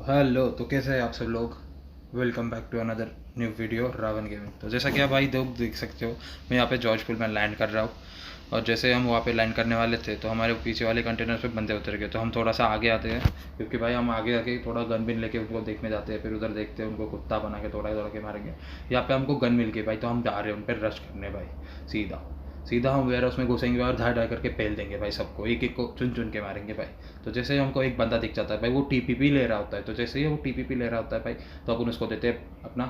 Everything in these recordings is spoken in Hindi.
हेलो, तो कैसे हैं आप सब लोग। Welcome back to another new video Ravan gaming. तो जैसा कि आप भाई देख सकते हो, मैं यहाँ पे जॉर्जपुर में लैंड कर रहा हूँ। और जैसे हम वहाँ पे लैंड करने वाले थे तो हमारे पीछे वाले कंटेनर पे बंदे उतर गए। तो हम थोड़ा सा आगे आते हैं, क्योंकि भाई हम आगे आके थोड़ा गन बिन लेके उनको देखने जाते हैं। फिर उधर देखते हैं, उनको कुत्ता बना के थोड़ा थोड़ा के मारेंगे। यहाँ पे हमको गन मिल गई भाई, तो हम जा रहे हैं उन पर रश करने भाई। सीधा सीधा हम वेयर हाउस में घुसेंगे और ढाई ढाई करके पेल देंगे भाई सबको, एक एक को चुन चुन के मारेंगे भाई। तो जैसे ही हमको एक बंदा दिख जाता है भाई, वो टीपीपी ले रहा होता है। तो जैसे ही वो टीपीपी ले रहा होता है भाई, तो अपन उसको देते हैं अपना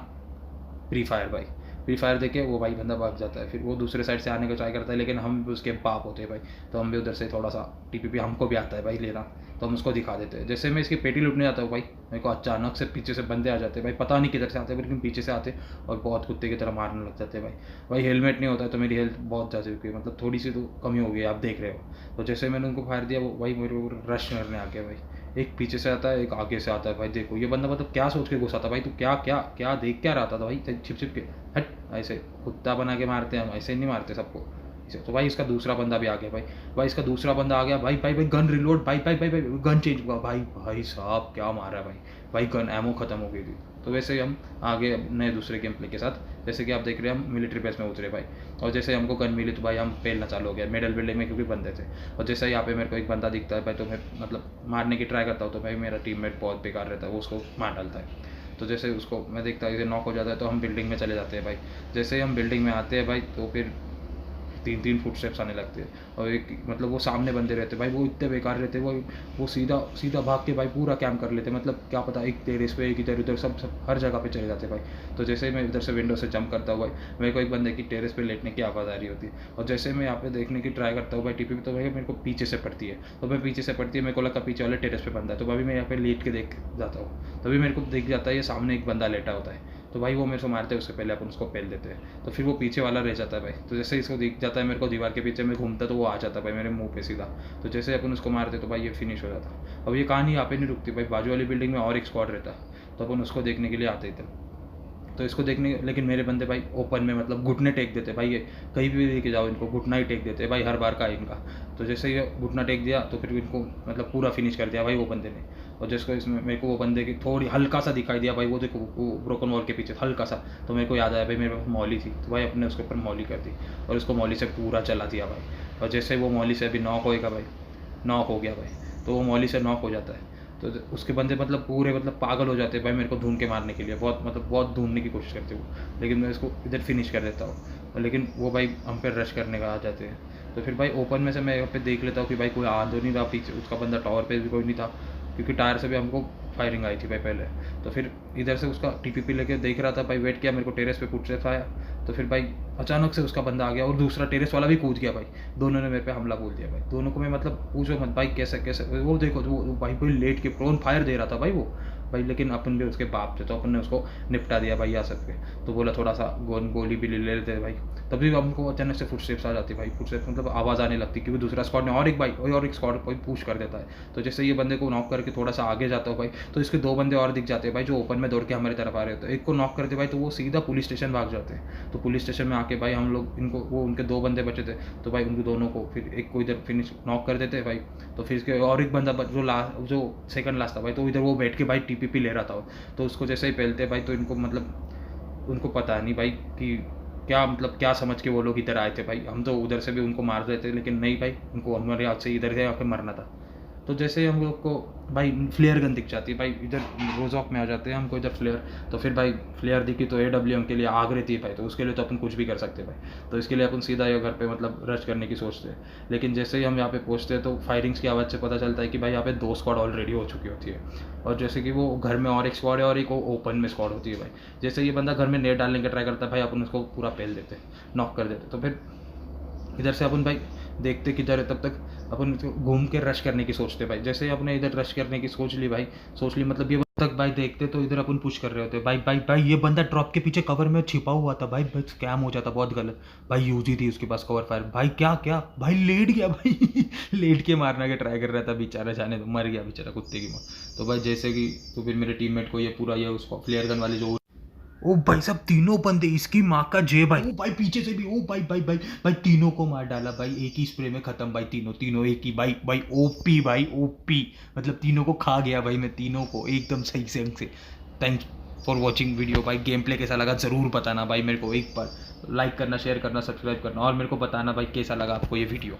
फ्री फायर भाई। फ्री फायर देके वो भाई बंदा भाग जाता है। फिर वो दूसरे साइड से आने का ट्राई करता है, लेकिन हम भी उसके बाप होते हैं भाई। तो हम भी उधर से थोड़ा सा टीपीपी हमको भी आता है भाई लेना, तो हम उसको दिखा देते हैं। जैसे मैं इसकी पेटी लूटने जाता हूँ भाई, मेरे को अचानक से पीछे से बंदे आ जाते हैं भाई, पता नहीं किधर से आते हैं, लेकिन पीछे से आते और बहुत कुत्ते की तरह मारने लग जाते हैं भाई। भाई हेलमेट नहीं होता है तो मेरी हेल्थ बहुत ज़्यादा चुकी है, मतलब थोड़ी सी तो कमी हो गई, आप देख रहे हो। तो जैसे मैंने उनको फायर दिया, वो भाई मेरे को रश करने आ गया भाई। एक पीछे से आता है, एक आगे से आता है भाई। देखो ये बंदा मतलब क्या सोच के घुसा था भाई, तू क्या क्या क्या देख क्या रहा था भाई, छिप छिप के हट। ऐसे कुत्ता बना के मारते हैं हम, ऐसे नहीं मारते सबको। तो भाई इसका दूसरा बंदा भी आ गया भाई। भाई इसका दूसरा बंदा आ गया भाई। भाई भाई गन रिलोड भाई भाई भाई भाई गन चेंज हुआ भाई। भाई साहब क्या मारा है भाई। भाई गन एमो खत्म हो गई थी। तो वैसे ही हम आगे नए दूसरे गेम प्ले के साथ, जैसे कि आप देख रहे हैं, हम मिलिट्री बेस में उतरे भाई। और जैसे हमको गन मिली तो भाई हम पेलना चालू हो गया मिडल बिल्डिंग में, क्योंकि बंदे थे। और जैसे यहाँ पे मेरे को एक बंदा दिखता है भाई, तो मैं मतलब मारने की ट्राई करता हूँ। तो भाई मेरा टीममेट बहुत बेकार रहता है, वो उसको मार डालता है। तो जैसे उसको मैं देखता हूँ, इसे नॉक हो जाता है, तो हम बिल्डिंग में चले जाते हैं भाई। जैसे ही हम बिल्डिंग में आते हैं भाई, तो फिर 3-3 फुट स्टेप्स आने लगते हैं। और एक मतलब वो सामने बंदे रहते भाई, वो इतने बेकार रहते, वो सीधा सीधा भाग के भाई पूरा कैम्प कर लेते। मतलब क्या पता, एक टेरेस पे, एक इधर उधर, सब हर जगह पे चले जाते भाई। तो जैसे ही मैं इधर से विंडो से जंप करता हूँ भाई, मेरे को एक बंदे की टेरेस पे लेटने की आवाज़ आ रही होती है। और जैसे मैं यहाँ पे देखने की ट्राई करता हूँ भाई टीपी पे, तो भाई मेरे को पीछे से पड़ती है। तो मैं पीछे से पड़ती है, मेरे को लगा पीछे वाले टेरेस पे बंदा है। तो अभी मैं यहाँ पे लेट के देख जाता हूँ, तभी मेरे को दिख जाता है ये सामने एक बंदा लेटा होता है। तो भाई वो मेरे को मारते हैं, उससे पहले अपन उसको पेल देते हैं। तो फिर वो पीछे वाला रह जाता है भाई। तो जैसे इसको दिख जाता है मेरे को दीवार के पीछे में घूमता, तो वो आ जाता है भाई मेरे मुंह पे सीधा। तो जैसे अपन उसको मारते तो भाई ये फिनिश हो जाता। अब ये कहानी यहाँ पे नहीं रुकती भाई, बाजू वाली बिल्डिंग में और एक स्क्वाड रहता, तो अपन उसको देखने के लिए आते थे। तो इसको देखने, लेकिन मेरे बंदे भाई ओपन में मतलब घुटने टेक देते भाई। ये कहीं भी लेके जाओ इनको घुटना ही टेक देते भाई, हर बार का इनका। तो जैसे ये घुटना टेक दिया, तो फिर इनको मतलब पूरा फिनिश कर दिया भाई वो बंदे ने। और जिसको इसमें मेरे को वो बंदे की थोड़ी हल्का सा दिखाई दिया भाई, वो देखो वो ब्रोकन वॉल के पीछे हल्का सा। तो मेरे को याद आया भाई, मेरे पास मौली थी, तो भाई अपने उसके ऊपर मौली कर दी और उसको मौली से पूरा चला दिया भाई। और जैसे वो मौली से अभी नॉक होएगा भाई, नॉक हो गया भाई, तो वो मौली से नॉक हो जाता है। तो उसके बंदे मतलब पूरे मतलब पागल हो जाते हैं भाई, मेरे को ढूंढ के मारने के लिए, बहुत मतलब बहुत ढूंढने की कोशिश करते वो। लेकिन मैं इसको इधर फिनिश कर देता हूँ, लेकिन वो भाई हम पे रश करने का आ जाते हैं। तो फिर भाई ओपन में से मैं यहाँ पे देख लेता हूँ कि भाई कोई आ तो नहीं रहा पीछे, उसका बंदा टावर पे भी कोई नहीं था, क्योंकि टायर से भी हमको फायरिंग आई थी भाई पहले। तो फिर इधर से उसका टीपीपी लेके देख रहा था भाई, वेट किया, मेरे को टेरेस पे फुटस्टेप्स आया। तो फिर भाई अचानक से उसका बंदा आ गया और दूसरा टेरेस वाला भी कूद गया भाई। दोनों ने मेरे पे हमला बोल दिया भाई, दोनों को मैं मतलब पूछो मत भाई कैसे कैसे। वो देखो वो भाई कोई लेट के प्रोन फायर दे रहा था भाई वो भाई, लेकिन अपन भी उसके बाप थे, तो अपन ने उसको निपटा दिया भाई आ सकते। तो बोला थोड़ा सा गोली भी ले लेते भाई। तभी हमको अचानक से फुटस्टेप्स आ जाती भाई, फुटस्टेप्स मतलब आवाज़ आने लगती, क्योंकि दूसरा स्क्वाड ने और एक भाई और एक स्क्वाड कोई पुश कर देता है। तो जैसे ये बंदे को नॉक करके थोड़ा सा आगे जाता हूँ भाई, तो इसके दो बंदे और दिख जाते हैं भाई, जो ओपन में दौड़ के हमारी तरफ आ रहे थे। एक को नॉक करते भाई, तो वो सीधा पुलिस स्टेशन भाग जाते हैं। तो पुलिस स्टेशन में आके भाई हम लोग इनको, वो उनके दो बंदे बचे थे, तो भाई उनको दोनों को फिर एक को इधर फिनिश नॉक कर देते भाई। तो फिर इसके और एक बंदा जो सेकंड लास्ट था भाई, तो इधर वो बैठ के भाई टीपीपी ले रहा था। तो उसको जैसे ही पहलते भाई, तो इनको मतलब उनको पता नहीं भाई कि क्या मतलब क्या समझ के वो लोग इधर आए थे भाई। हम तो उधर से भी उनको मार रहे थे, लेकिन नहीं भाई, उनको हमारे हाथ से इधर से आके मरना था। तो जैसे हम लोग को भाई फ्लेयर गन दिख जाती है भाई, इधर रोजॉक में आ जाते हैं हमको इधर फ्लेयर। तो फिर भाई फ्लेयर दिखी तो AWM के लिए आग रहती है भाई, तो उसके लिए तो अपन कुछ भी कर सकते हैं भाई। तो इसके लिए अपन सीधा ये घर पे मतलब रश करने की सोचते हैं। लेकिन जैसे ही हम यहाँ पे पहुँचते हैं, तो फायरिंग्स की आवाज़ से पता चलता है कि भाई यहाँ पे 2 स्क्वाड ऑलरेडी हो चुकी होती है। और जैसे कि वो घर में और एक स्क्वाड है और एक ओपन में स्क्वाड होती है भाई। जैसे ये बंदा घर में नेट डालने का ट्राई करता है भाई, अपन उसको पूरा पेल देते, नॉक कर देते। तो फिर इधर से अपन भाई देखते किधर है, तब तक अपन घूम के रश करने की सोचते भाई। जैसे ही अपने इधर रश करने की सोच ली भाई, सोच ली मतलब ये तक भाई देखते, तो इधर अपन पुश कर रहे होते भाई। भाई भाई ये बंदा ड्रॉप के पीछे कवर में छिपा हुआ था भाई, बस स्कैम हो जाता बहुत गलत भाई। यूजी थी उसके पास कवर फायर भाई, क्या क्या भाई लेट गया भाई लेट के मारने का ट्राई कर रहा था बेचारा, जाने तो मर गया बेचारा कुत्ते की माँ। तो भाई जैसे कि तो फिर मेरे टीममेट को ये पूरा ये उसको फ्लेयर गन वाली जो ओ भाई साहब तीनों बंदे, इसकी माँ का जय भाई। ओ भाई पीछे से भी, ओ भाई भाई भाई भाई तीनों को मार डाला भाई, एक ही स्प्रे में खत्म भाई, तीनों तीनों एक ही भाई भाई, ओपी भाई ओपी, मतलब तीनों को खा गया भाई मैं, तीनों को एकदम सही से। थैंक्स फॉर वॉचिंग वीडियो भाई। गेम प्ले कैसा लगा ज़रूर बताना भाई मेरे को, एक बार लाइक करना, शेयर करना, सब्सक्राइब करना, और मेरे को बताना भाई कैसा लगा आपको ये वीडियो।